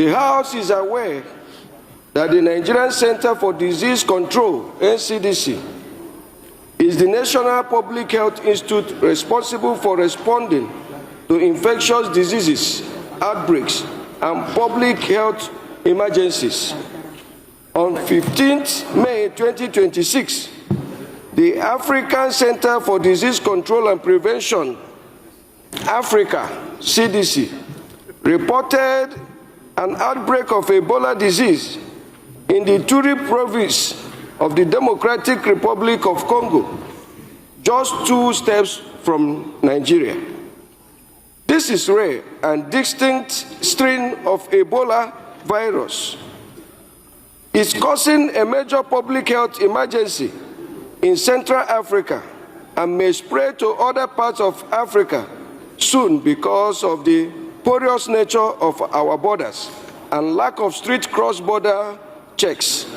The House is aware that the Nigerian Center for Disease Control, NCDC, is the National Public Health Institute responsible for responding to infectious diseases, outbreaks, and public health emergencies. On 15th May 2026, the African Center for Disease Control and Prevention, Africa, CDC, reported an outbreak of Ebola disease in the Ituri province of the Democratic Republic of Congo, just 2 steps from Nigeria. This is rare and distinct strain of Ebola virus. It's causing a major public health emergency in Central Africa and may spread to other parts of Africa soon because of the porous nature of our borders and lack of strict cross-border checks.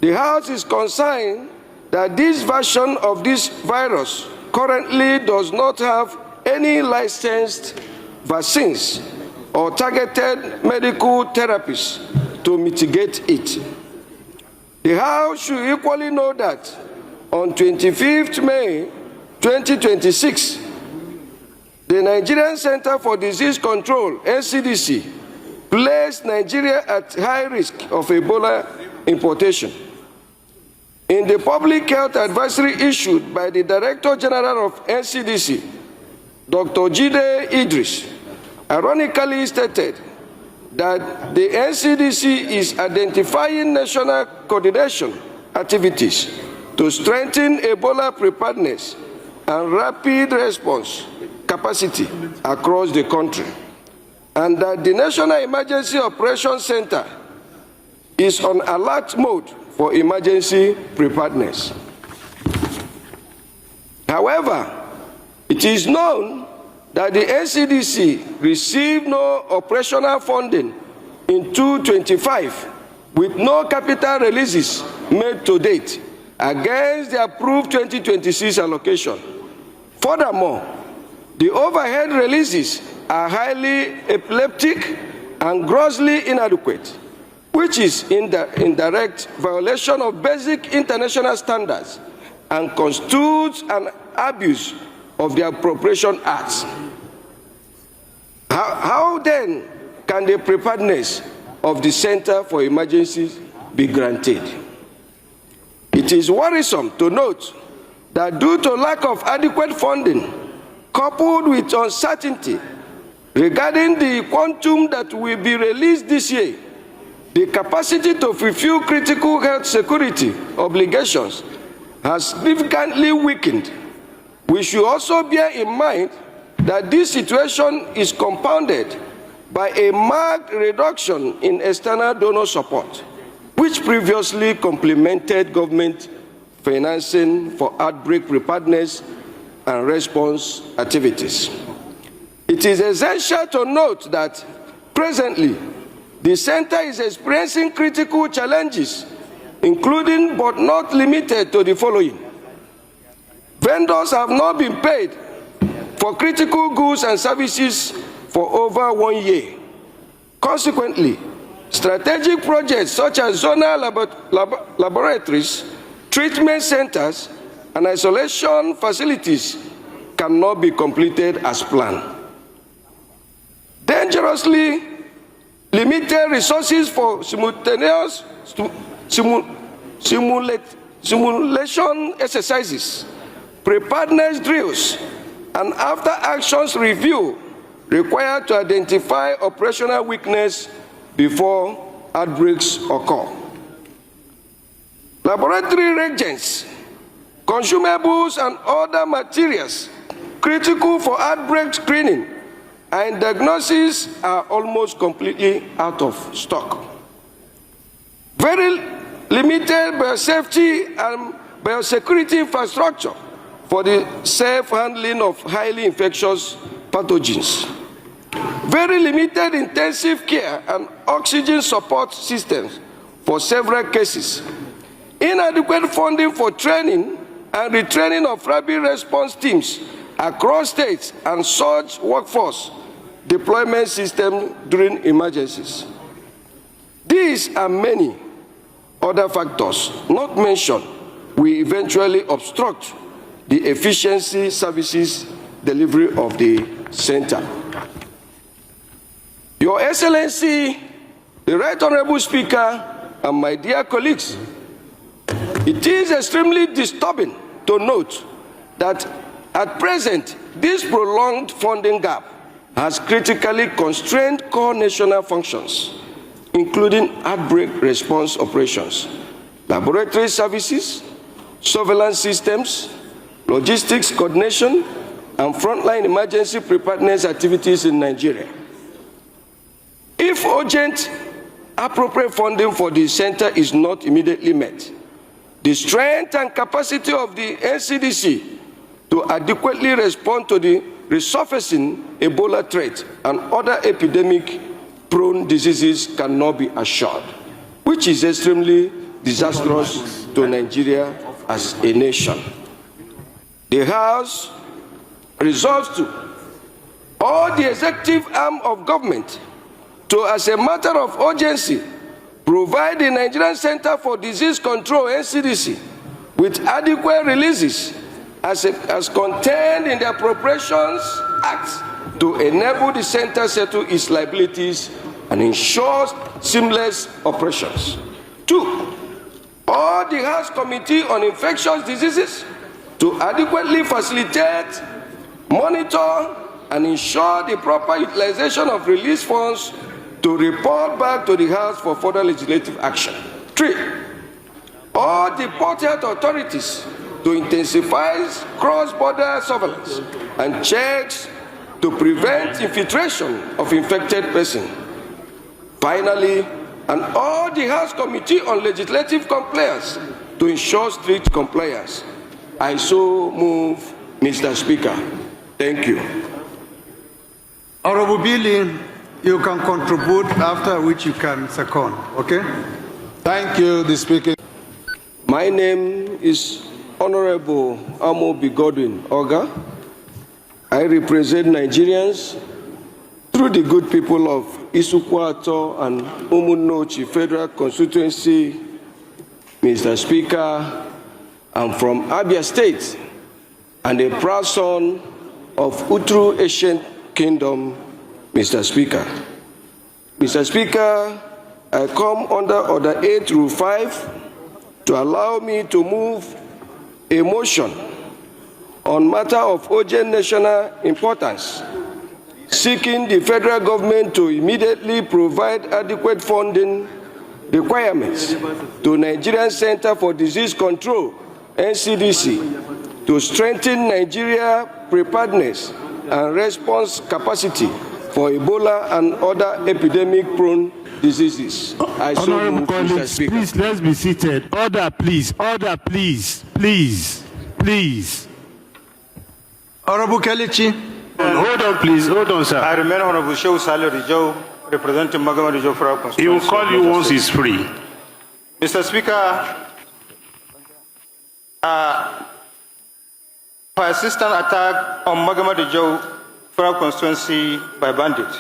The House is concerned that this version of this virus currently does not have any licensed vaccines or targeted medical therapies to mitigate it. The House should equally know that on 25th May 2026, the Nigerian Center for Disease Control, NCDC, placed Nigeria at high risk of Ebola importation. In the public health advisory issued by the Director General of NCDC, Dr. Jide Idris, ironically stated that the NCDC is identifying national coordination activities to strengthen Ebola preparedness and rapid response capacity across the country, and that the National Emergency Operations Center is on alert mode for emergency preparedness. However, it is known that the NCDC received no operational funding in 2025, with no capital releases made to date against the approved 2026 allocation. Furthermore, the overhead releases are highly epileptic and grossly inadequate, which is in direct violation of basic international standards and constitutes an abuse of the Appropriation Acts. How then can the preparedness of the Center for Emergencies be granted? It is worrisome to note that due to lack of adequate funding, coupled with uncertainty regarding the quantum that will be released this year, the capacity to fulfill critical health security obligations has significantly weakened. We should also bear in mind that this situation is compounded by a marked reduction in external donor support, which previously complemented government financing for outbreak preparedness and response activities. It is essential to note that presently, the Center is experiencing critical challenges, including but not limited to the following. Vendors have not been paid for critical goods and services for over 1 year. Consequently, strategic projects such as zonal laboratories, treatment centers, and isolation facilities cannot be completed as planned. Dangerously limited resources for simultaneous simulation exercises, preparedness drills, and after actions review required to identify operational weakness before outbreaks occur. Laboratory reagents, consumables, and other materials critical for outbreak screening and diagnosis are almost completely out of stock. Very limited biosafety and biosecurity infrastructure for the safe handling of highly infectious pathogens. Very limited intensive care and oxygen support systems for several cases. Inadequate funding for training and retraining of rapid response teams across states and surge workforce deployment system during emergencies. These and many other factors not mentioned will eventually obstruct the efficiency services delivery of the center. Your Excellency, the Right Honorable Speaker, and my dear colleagues, it is extremely disturbing to note that at present, this prolonged funding gap has critically constrained core national functions, including outbreak response operations, laboratory services, surveillance systems, logistics coordination, and frontline emergency preparedness activities in Nigeria. If urgent, appropriate funding for the center is not immediately met, the strength and capacity of the NCDC to adequately respond to the resurfacing Ebola threat and other epidemic-prone diseases cannot be assured, which is extremely disastrous to Nigeria as a nation. The House resolves to all the executive arm of government to, as a matter of urgency, provide the Nigerian Center for Disease Control, NCDC, with adequate releases as contained in the Appropriations Act to enable the center to settle its liabilities and ensure seamless operations. 2, all the House Committee on Infectious Diseases to adequately facilitate, monitor, and ensure the proper utilization of released funds to report back to the House for further legislative action. 3, all the port health authorities to intensify cross-border surveillance and checks to prevent infiltration of infected persons. Finally, and all the House Committee on Legislative Compliance to ensure strict compliance. I so move, Mr. Speaker. Thank you. Honorable Billy, you can contribute, after which you can second, okay? Thank you, the Speaker. My name is Honorable Amobi Godwin Oga. I represent Nigerians through the good people of Isukwato and Umunochi Federal Constituency. Mr. Speaker, I'm from Abia State and a proud son of Utru Ancient Kingdom, Mr. Speaker. Mr. Speaker, I come under Order 8 through 5 to allow me to move a motion on matter of urgent national importance, seeking the federal government to immediately provide adequate funding requirements to Nigerian Center for Disease Control, NCDC, to strengthen Nigeria preparedness and response capacity for Ebola and other epidemic-prone diseases. Honorable colleagues, please, let's be seated. Order, please. Order, please. Please. Please. Honorable Kelechi. Hold on, please. Hold on, sir. I remain Honorable Shehu Saleh Joe, representing Magama Rijo for our constituency. He will call you once he's free. Mr. Speaker, persistent attack on Magama Rijo for our constituency by bandits.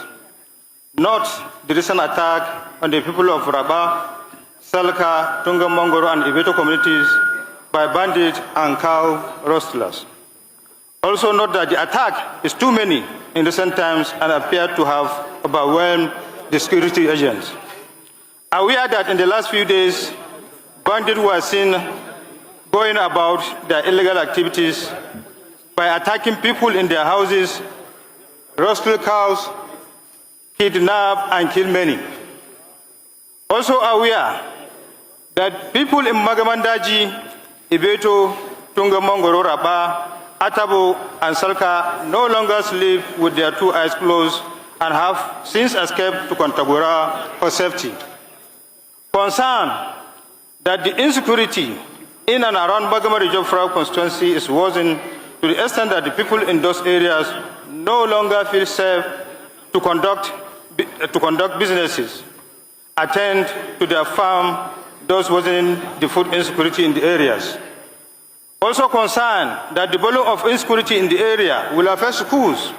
Not the recent attack on the people of Rabah, Salka, Tunga Mongoro, and Ibeto communities by bandits and cow rustlers. Also note that the attack is too many in recent times and appear to have overwhelmed the security agents. Aware that in the last few days, bandits were seen going about their illegal activities by attacking people in their houses, rustle cows, kidnap and kill many. Also aware that people in Magamandaji, Ibeto, Tunga Mongoro, Rabah, Atabo and Salka no longer sleep with their 2 eyes closed and have since escaped to Kontagora for safety. Concerned that the insecurity in and around Magama Rijo constituency is worsening to the extent that the people in those areas no longer feel safe to conduct businesses, attend to their farm, thus worsening the food insecurity in the areas. Also concerned that the volume of insecurity in the area will affect schools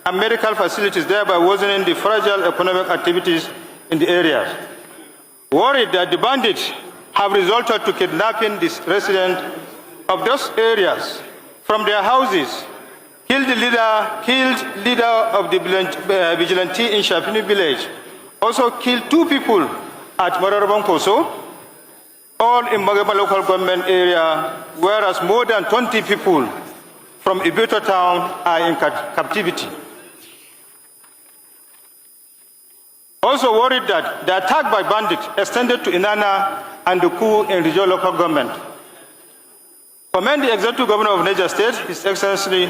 and medical facilities, thereby worsening the fragile economic activities in the areas. Worried that the bandits have resorted to kidnapping the residents of those areas from their houses, killed leader of the vigilante in Shafini village, also killed 2 people at Mararabang Koso, all in Magama local government area, whereas more than 20 people from Ibeto town are in captivity. Also worried that the attack by bandits extended to Inana and the coup in regional local government. Commend the Executive Governor of Niger State, His Excellency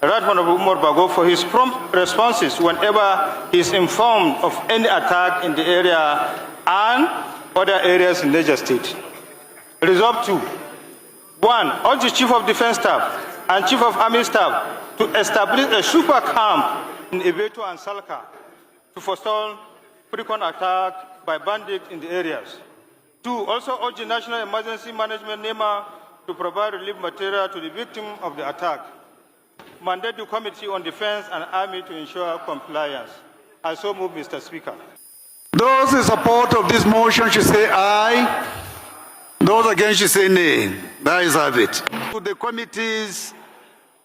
Radman Umar Bago, for his prompt responses whenever he is informed of any attack in the area and other areas in Niger State. Resolve 2. 1. Urge the Chief of Defense Staff and Chief of Army Staff to establish a super camp in Ibeto and Salka to forestall frequent attack by bandits in the areas. 2. Also urge the National Emergency Management NEMA to provide relief material to the victim of the attack. Mandate the Committee on Defense and Army to ensure compliance. I so move, Mr. Speaker. Those in support of this motion should say aye. Those against should say nay. That is have it. To the committees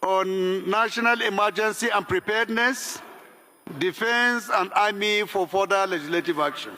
on National Emergency and Preparedness, Defense and Army for further legislative action.